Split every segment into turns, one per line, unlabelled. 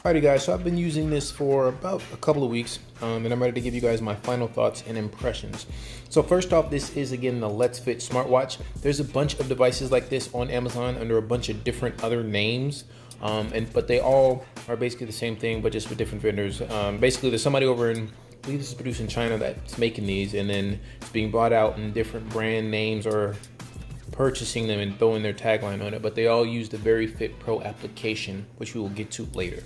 Alrighty guys, so I've been using this for about a couple of weeks and I'm ready to give you guys my final thoughts and impressions. So first off, this is again the Letsfit Smartwatch. There's a bunch of devices like this on Amazon under a bunch of different other names, but they all are basically the same thing but just with different vendors. Basically there's somebody over in, I believe this is produced in China, that's making these, and then it's being bought out in different brand names or purchasing them and throwing their tagline on it, but they all use the Very Fit Pro application, which we will get to later.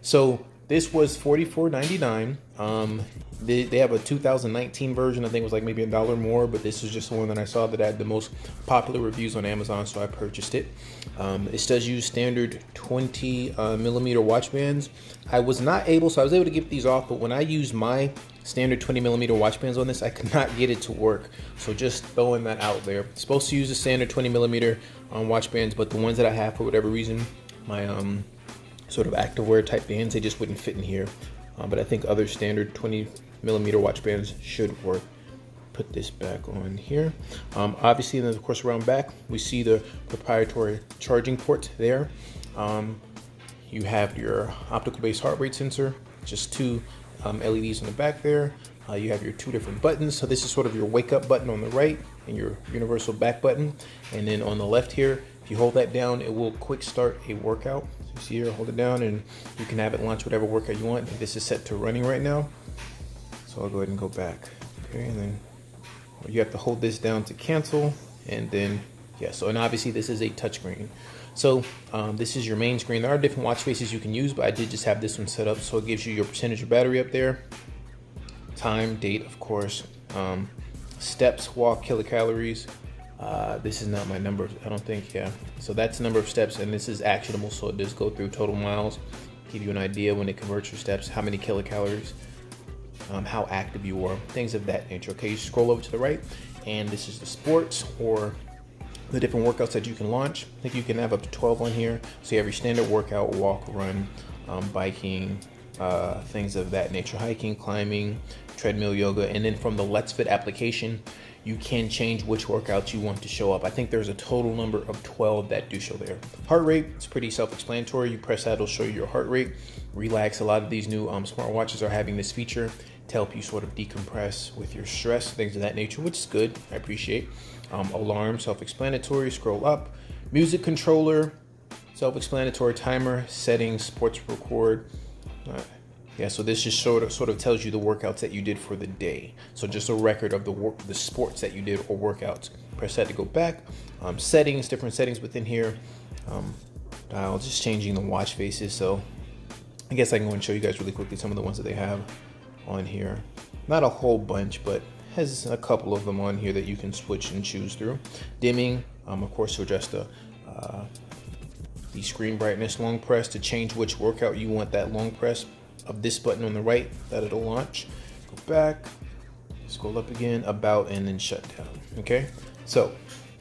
So this was $44.99. They have a 2019 version. I think it was like maybe $1 more, but this is just the one that I saw that had the most popular reviews on Amazon, so I purchased it. It does use standard 20 millimeter watch bands. I was able to get these off, but when I used my standard 20 millimeter watch bands on this, I could not get it to work. So just throwing that out there. It's supposed to use the standard 20 millimeter watch bands, but the ones that I have, for whatever reason, my sort of activewear type bands, they just wouldn't fit in here. But I think other standard 20 millimeter watch bands should work. Put this back on here. Obviously, and then of course around back, we see the proprietary charging port there. You have your optical based heart rate sensor, just two LEDs on the back there. You have your two different buttons. So this is sort of your wake up button on the right and your universal back button. And then on the left here, if you hold that down, it will quick start a workout. So you see here, hold it down and you can have it launch whatever workout you want. I think this is set to running right now. So I'll go ahead and go back. Okay, and then you have to hold this down to cancel. And then, yeah, so and obviously this is a touchscreen. So this is your main screen. There are different watch faces you can use, but I did just have this one set up. So it gives you your percentage of battery up there. Time, date, of course. Steps, walk, kilocalories. This is not my number, I don't think, yeah. So that's the number of steps, and this is actionable, so it does go through total miles, give you an idea when it converts your steps, how many kilocalories, how active you are, things of that nature. Okay, you scroll over to the right, and this is the sports, or the different workouts that you can launch. I think you can have up to 12 on here. So you have your standard workout, walk, run, biking, things of that nature, hiking, climbing, treadmill, yoga, and then from the Letsfit application, you can change which workouts you want to show up. I think there's a total number of 12 that do show there. Heart rate, it's pretty self-explanatory. You press that, it'll show you your heart rate. Relax, a lot of these new smartwatches are having this feature to help you sort of decompress with your stress, things of that nature, which is good, I appreciate. Alarm, self-explanatory, scroll up. Music controller, self-explanatory. Timer, settings, sports record. Yeah, so this just sort of tells you the workouts that you did for the day. So just a record of the sports that you did or workouts. Press that to go back. Settings, different settings within here. Dial, just changing the watch faces. So I guess I can go and show you guys really quickly some of the ones that they have on here. Not a whole bunch, but has a couple of them on here that you can switch and choose through. Dimming, of course, to adjust the screen brightness. Long press to change which workout you want that long press of this button on the right that it'll launch. Go back, scroll up again, about, and then shut down. Okay, so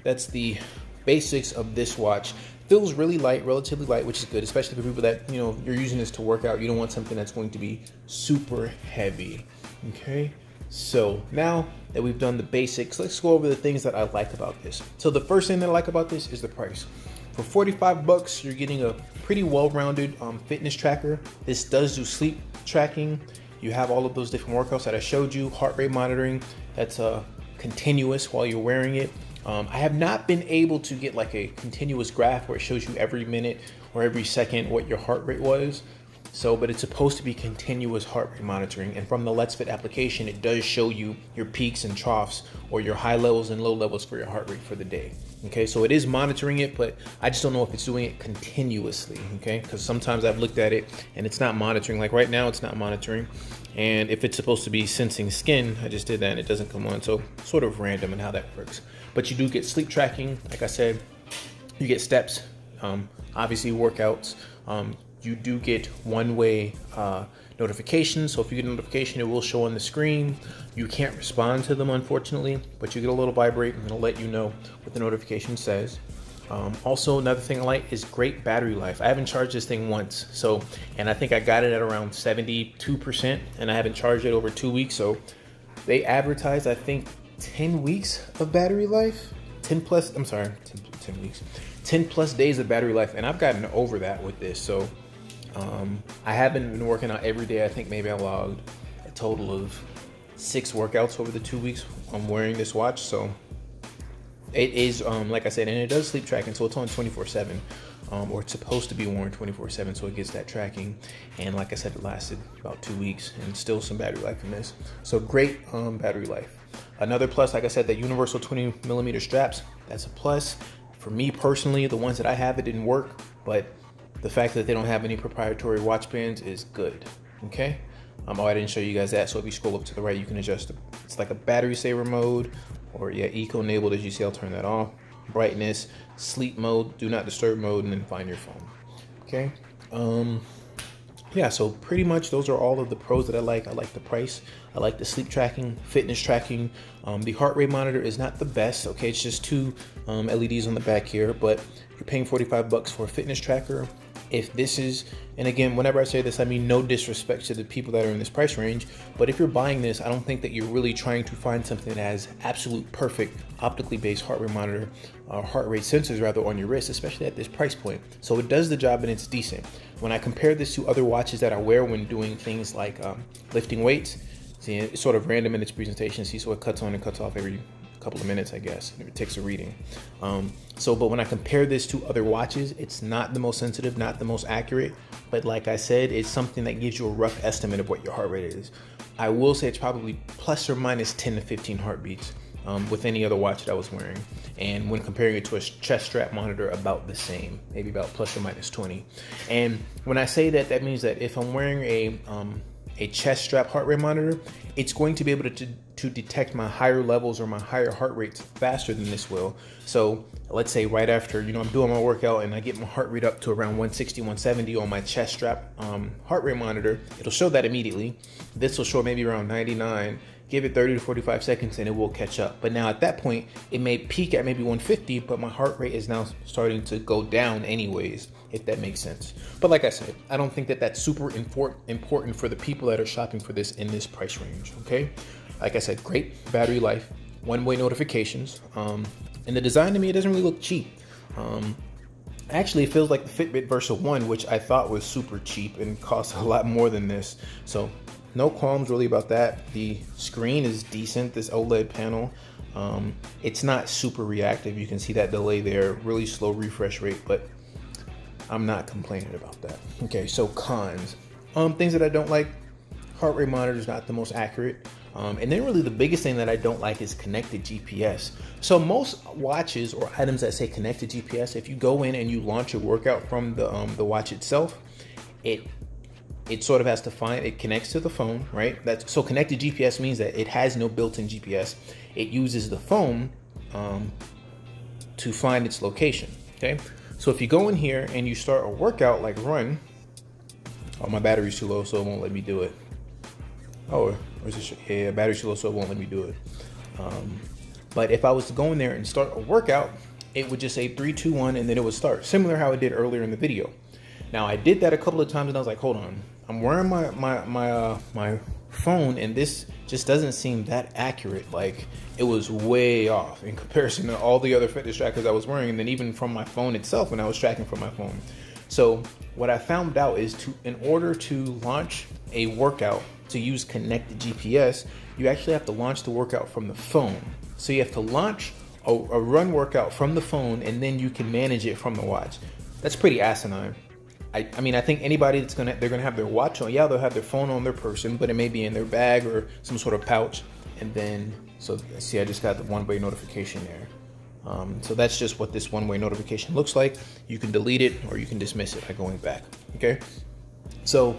that's the basics of this watch. Feels really light, relatively light, which is good, especially for people that, you know, you're using this to work out. You don't want something that's going to be super heavy. Okay, so now that we've done the basics, let's go over the things that I like about this. So the first thing that I like about this is the price. For 45 bucks, you're getting a pretty well-rounded fitness tracker. This does do sleep tracking. You have all of those different workouts that I showed you, heart rate monitoring, that's continuous while you're wearing it. I have not been able to get like a continuous graph where it shows you every minute or every second what your heart rate was. So, but it's supposed to be continuous heart rate monitoring. And from the Letsfit application, it does show you your peaks and troughs or your high levels and low levels for your heart rate for the day. Okay, so it is monitoring it, but I just don't know if it's doing it continuously, okay? Because sometimes I've looked at it and it's not monitoring. Like right now, it's not monitoring. And if it's supposed to be sensing skin, I just did that and it doesn't come on. So sort of random in how that works. But you do get sleep tracking. Like I said, you get steps, obviously workouts. You do get one-way notifications. So if you get a notification, it will show on the screen. You can't respond to them, unfortunately, but you get a little vibrate and it'll let you know what the notification says. Also, another thing I like is great battery life. I haven't charged this thing once, and I think I got it at around 72%, and I haven't charged it over 2 weeks. So they advertise, I think, 10 weeks of battery life. 10 plus days of battery life, and I've gotten over that with this. So I haven't been working out every day. I think maybe I logged a total of 6 workouts over the 2 weeks I'm wearing this watch. So it is, like I said, and it does sleep tracking, so it's on 24/7, or it's supposed to be worn 24/7, so it gets that tracking. And like I said, it lasted about 2 weeks, and still some battery life in this. So great battery life. Another plus, like I said, that universal 20mm straps, that's a plus. For me personally, the ones that I have, it didn't work, but the fact that they don't have any proprietary watch bands is good, okay? Oh, I didn't show you guys that, so if you scroll up to the right, you can adjust it. It's like a battery saver mode, or yeah, eco enabled. As you see, I'll turn that off. Brightness, sleep mode, do not disturb mode, and then find your phone. Okay. Yeah, so pretty much those are all of the pros that I like. I like the price. I like the sleep tracking, fitness tracking. The heart rate monitor is not the best. Okay, it's just 2 LEDs on the back here, but you're paying $45 for a fitness tracker. If this is, and again, whenever I say this, I mean no disrespect to the people that are in this price range, but if you're buying this, I don't think that you're really trying to find something that has absolute perfect optically based heart rate monitor, heart rate sensors rather, on your wrist, especially at this price point. So it does the job and it's decent. When I compare this to other watches that I wear when doing things like lifting weights, see, it's sort of random in its presentation. See, so it cuts on and cuts off every couple of minutes, I guess, if it takes a reading. But when I compare this to other watches, it's not the most sensitive, not the most accurate, but like I said, it's something that gives you a rough estimate of what your heart rate is. I will say it's probably plus or minus 10 to 15 heartbeats with any other watch that I was wearing. And when comparing it to a chest strap monitor, about the same, maybe about plus or minus 20. And when I say that, that means that if I'm wearing a chest strap heart rate monitor, it's going to be able to detect my higher levels or my higher heart rates faster than this will. So let's say right after, I'm doing my workout and I get my heart rate up to around 160, 170 on my chest strap heart rate monitor, it'll show that immediately. This will show maybe around 99. Give it 30 to 45 seconds and it will catch up. But now at that point, it may peak at maybe 150, but my heart rate is now starting to go down anyways, if that makes sense. But like I said, I don't think that that's super important for the people that are shopping for this in this price range, okay? Like I said, great battery life, one-way notifications, and the design to me, it doesn't really look cheap. Actually, it feels like the Fitbit Versa 1, which I thought was super cheap and cost a lot more than this. So no qualms really about that. The screen is decent, this OLED panel. It's not super reactive. You can see that delay there, really slow refresh rate, but I'm not complaining about that. Okay, so cons. Things that I don't like, heart rate monitor is not the most accurate. And then really the biggest thing that I don't like is connected GPS. So most watches or items that say connected GPS, if you go in and you launch a workout from the watch itself, it sort of has to find, it connects to the phone, right? So connected GPS means that it has no built-in GPS. It uses the phone to find its location, okay? So if you go in here and you start a workout like run, oh, my battery's too low, so it won't let me do it. Oh, or is it, yeah, battery's too low, so it won't let me do it. But if I was to go in there and start a workout, it would just say 3, 2, 1, and then it would start, similar how it did earlier in the video. Now I did that a couple of times and I was like, hold on, I'm wearing my phone and this just doesn't seem that accurate. Like, it was way off in comparison to all the other fitness trackers I was wearing, and then even from my phone itself when I was tracking from my phone. So what I found out is in order to launch a workout to use connected GPS, you actually have to launch the workout from the phone. So you have to launch a run workout from the phone and then you can manage it from the watch. That's pretty asinine. I mean, I think anybody they're gonna have their watch on, yeah, they'll have their phone on their person, but it may be in their bag or some sort of pouch. And then, so see, I just got the one-way notification there. So that's just what this one-way notification looks like. You can delete it or you can dismiss it by going back, okay? So,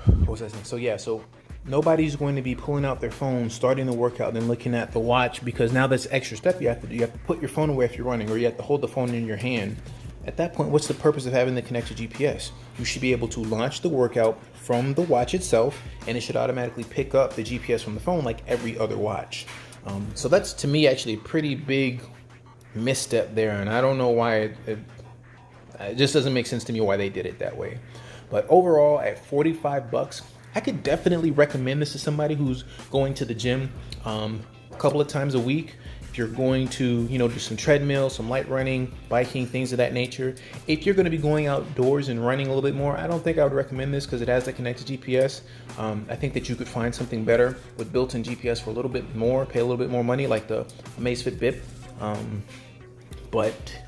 what was I saying? So yeah, so nobody's going to be pulling out their phone, starting the workout, then looking at the watch, because now that's extra step you have to do. You have to put your phone away if you're running, or you have to hold the phone in your hand. At that point, what's the purpose of having the connected GPS? You should be able to launch the workout from the watch itself, and it should automatically pick up the GPS from the phone like every other watch. So that's, to me, actually a pretty big misstep there, and I don't know why it just doesn't make sense to me why they did it that way. But overall, at $45, I could definitely recommend this to somebody who's going to the gym a couple of times a week. If you're going to, do some treadmill, some light running, biking, things of that nature. If you're going to be going outdoors and running a little bit more, I don't think I would recommend this because it has the connected GPS. I think that you could find something better with built-in GPS for a little bit more, pay a little bit more money, like the Amazfit Bip. But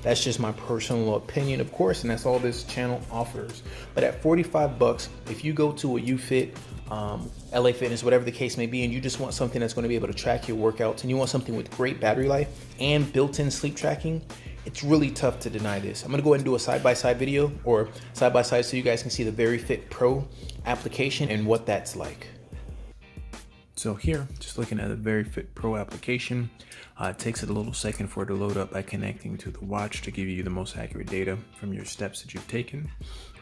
that's just my personal opinion, of course, and that's all this channel offers. But at 45 bucks, if you go to a UFit, LA Fitness, whatever the case may be, and you just want something that's going to be able to track your workouts, and you want something with great battery life and built-in sleep tracking, it's really tough to deny this. I'm going to go ahead and do a side-by-side video, or side-by-side, so you guys can see the VeryFit Pro application and what that's like. So here, just looking at the VeryFit Pro application, it takes it a little second for it to load up by connecting to the watch to give you the most accurate data from your steps that you've taken.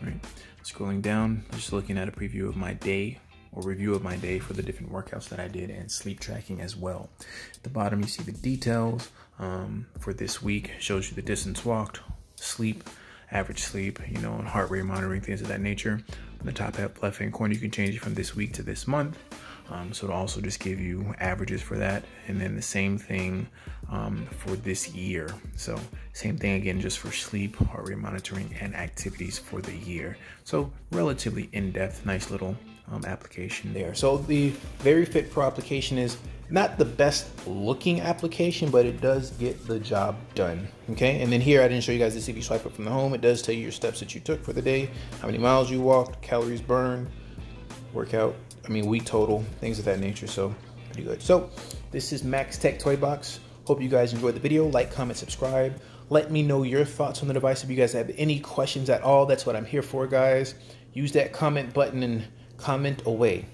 Right. Scrolling down, just looking at a preview of my day, or review of my day for the different workouts that I did, and sleep tracking as well. At the bottom, you see the details for this week. Shows you the distance walked, sleep, average sleep, and heart rate monitoring, things of that nature. On the top left-hand corner, you can change it from this week to this month. So it'll also just give you averages for that, and then the same thing for this year. So same thing again, just for sleep, heart rate monitoring, and activities for the year. So relatively in-depth, nice little application there. So the VeryFit Pro application is not the best looking application, but it does get the job done. Okay, and then here I didn't show you guys this. If you swipe up from the home, it does tell you your steps that you took for the day, how many miles you walked, calories burned, workout, week total, things of that nature. So pretty good. So this is Max Tech Toy Box. Hope you guys enjoyed the video. Like, comment, subscribe. Let me know your thoughts on the device. If you guys have any questions at all, that's what I'm here for, guys. Use that comment button and comment away.